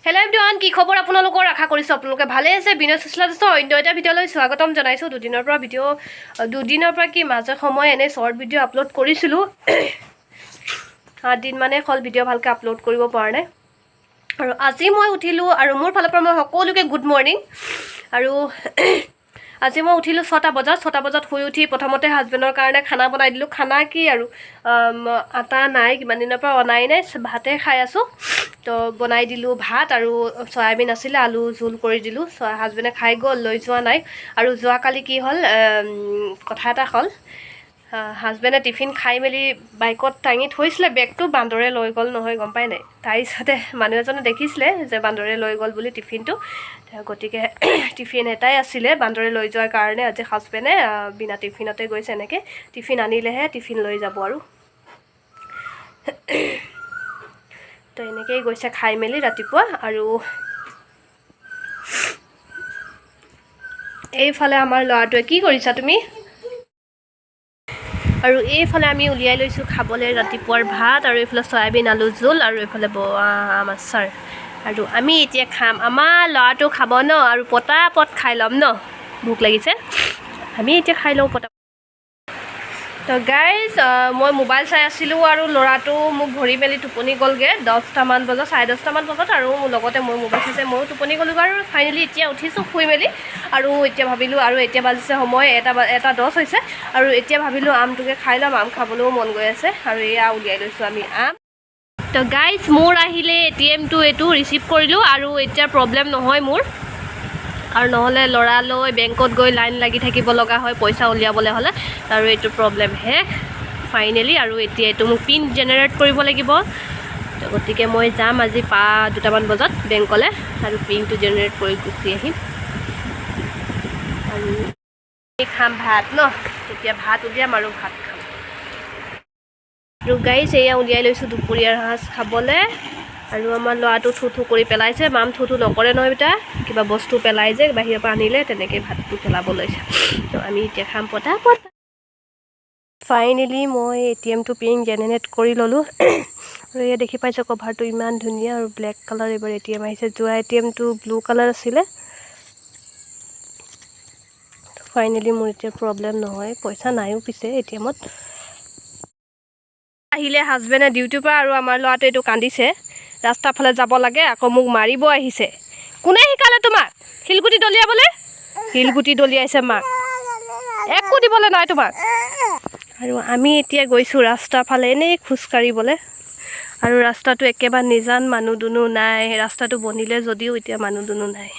Hello' everyone, কি খবৰ আপোনালোকৰ? আশা কৰিছোঁ আপোনালোকে ভালে আছে। বিনয় সুশলাদৰ অন্য এটা ভিডিঅ'লৈ স্বাগতম জনাইছোঁ। দুদিনৰ পৰা কি মাজে সময় এনেই শ্বৰ্ট ভিডিঅ' আপলোড কৰিছিলোঁ। 8 দিন মানে হ'ল ভিডিঅ' ভালকৈ আপলোড কৰিব পৰা নাই। আৰু আজি মই উঠিলোঁ আৰু মোৰ ফালৰ পৰা মই সকলোকে গুড মৰ্ণিং। আৰু আজি মই উঠিলোঁ 6টা বজাত শুই উঠি প্ৰথমতে হাজবেণ্ডৰ কাৰণে খানা বনাই দিলোঁ। খানা কি আৰু আটা নাই, কিমান দিনৰ পৰা অনাই নাই, ভাতে খাই আছোঁ। তো বনাই দিলোঁ ভাত আৰু চয়াবিন আছিলে, আলু জোল কৰি দিলোঁ। হাজবেণ্ডে খাই গ'ল, লৈ যোৱা নাই। আৰু যোৱাকালি কি হ'ল, কথা এটা হ'ল, হাজবেণ্ডে টিফিন খাই মেলি বাইকত টাঙি থৈছিলে বেগটো, বান্দৰে লৈ গ'ল নহয়, গম পাই নাই। তাৰপিছতে মানুহ এজনে দেখিছিলে যে বান্দৰে লৈ গ'ল বুলি টিফিনটো। গতিকে টিফিন এটাই আছিলে, বান্দৰে লৈ যোৱাৰ কাৰণে আজি হাজবেণ্ডে বিনা টিফিনতে গৈছে। এনেকৈ টিফিন আনিলেহে টিফিন লৈ যাব আৰু। তো এনেকৈয়ে গৈছে খাই মেলি ৰাতিপুৱা। আৰু এইফালে আমাৰ ল'ৰাটোৱে, কি কৰিছা তুমি? আৰু এইফালে আমি উলিয়াই লৈছোঁ খাবলৈ ৰাতিপুৱাৰ ভাত, আৰু এইফালে চয়াবিন আলু জোল, আৰু এইফালে আম আচাৰ। আৰু আমি এতিয়া খাম, আমাৰ ল'ৰাটো খাব ন, আৰু পটাপট খাই ল'ম ন, ভোক লাগিছে। আমি এতিয়া খাই লওঁ পটাপট। তো গাইজ, মই মোবাইল চাই আছিলোঁ আৰু ল'ৰাটো মোক ধৰি মেলি টোপনি গ'লগৈ 10টামান বজাত, 10:30টামান বজাত। আৰু লগতে মই মোবাইল চাইছে, ময়ো টোপনি গ'লোগৈ। আৰু ফাইনেলি এতিয়া উঠিছোঁ শুই মেলি। আৰু এতিয়া ভাবিলোঁ, আৰু এতিয়া বাজিছে সময় 1:10 হৈছে। আৰু এতিয়া ভাবিলোঁ আমটোকে খাই ল'ম, আম খাবলৈও মন গৈ আছে। আৰু এয়া উলিয়াই লৈছোঁ আমি আম। তো গাইজ, মোৰ আহিলে ATMটো এইটো ৰিচিভ কৰিলোঁ। আৰু এতিয়া প্ৰব্লেম নহয় মোৰ, আৰু নহ'লে ল'ৰালৈ বেংকত গৈ লাইন লাগি থাকিব লগা হয় পইচা উলিয়াবলৈ হ'লে। আৰু এইটো প্ৰব্লেম শেষ ফাইনেলি। আৰু এতিয়া এইটো মোক পিন জেনেৰেট কৰিব লাগিব। তো গতিকে মই যাম আজি 2টামান বজাত বেংকলৈ, আৰু পিনটো জেনেৰেট কৰি গুচি আহিম। আৰু খাম ভাত ন, এতিয়া ভাত উলিয়াম আৰু ভাত খাম। আৰু গাইজ, এয়া উলিয়াই লৈছোঁ দুপৰীয়াৰ সাঁজ খাবলৈ। আৰু আমাৰ ল'ৰাটো থু কৰি পেলাইছে। মাম থু নকৰে নহয় বেটা, কিবা বস্তু পেলাই যে বাহিৰৰ পৰা আনিলে, তেনেকৈ ভাতটো পেলাব লৈছে। তো আমি এতিয়া খাম পটাপট। ফাইনেলি মই ATMটো পিন জেনেৰেট কৰি ল'লোঁ। আৰু এয়া দেখি পাইছোঁ কভাৰটো ইমান ধুনীয়া, আৰু ব্লেক কালাৰ এইবাৰ ATM আহিছে। যোৱা ATMটো ব্লু কালাৰ আছিলে। ফাইনেলি মোৰ এতিয়া প্ৰব্লেম নহয়, পইচা নাইও পিছে ATMত। আহিলে হাজবেণ্ডে ডিউটিৰ পৰা, আৰু আমাৰ ল'ৰাটোৱে এইটো কান্দিছে। ৰাস্তাৰ ফালে যাব লাগে, আকৌ মোক মাৰিব আহিছে। কোনে শিকালে তোমাক শিলগুটি দলিয়াবলৈ? শিলগুটি দলিয়াইছে মাক, একো দিবলৈ নাই তোমাক। আৰু আমি এতিয়া গৈছোঁ ৰাস্তাৰ ফালে এনেই খোজকাঢ়িবলৈ। আৰু ৰাস্তাটো একেবাৰে নিজান, মানুহ দুনুহ নাই। ৰাস্তাটো বনিলে যদিও এতিয়া মানুহ দুনুহ নাই।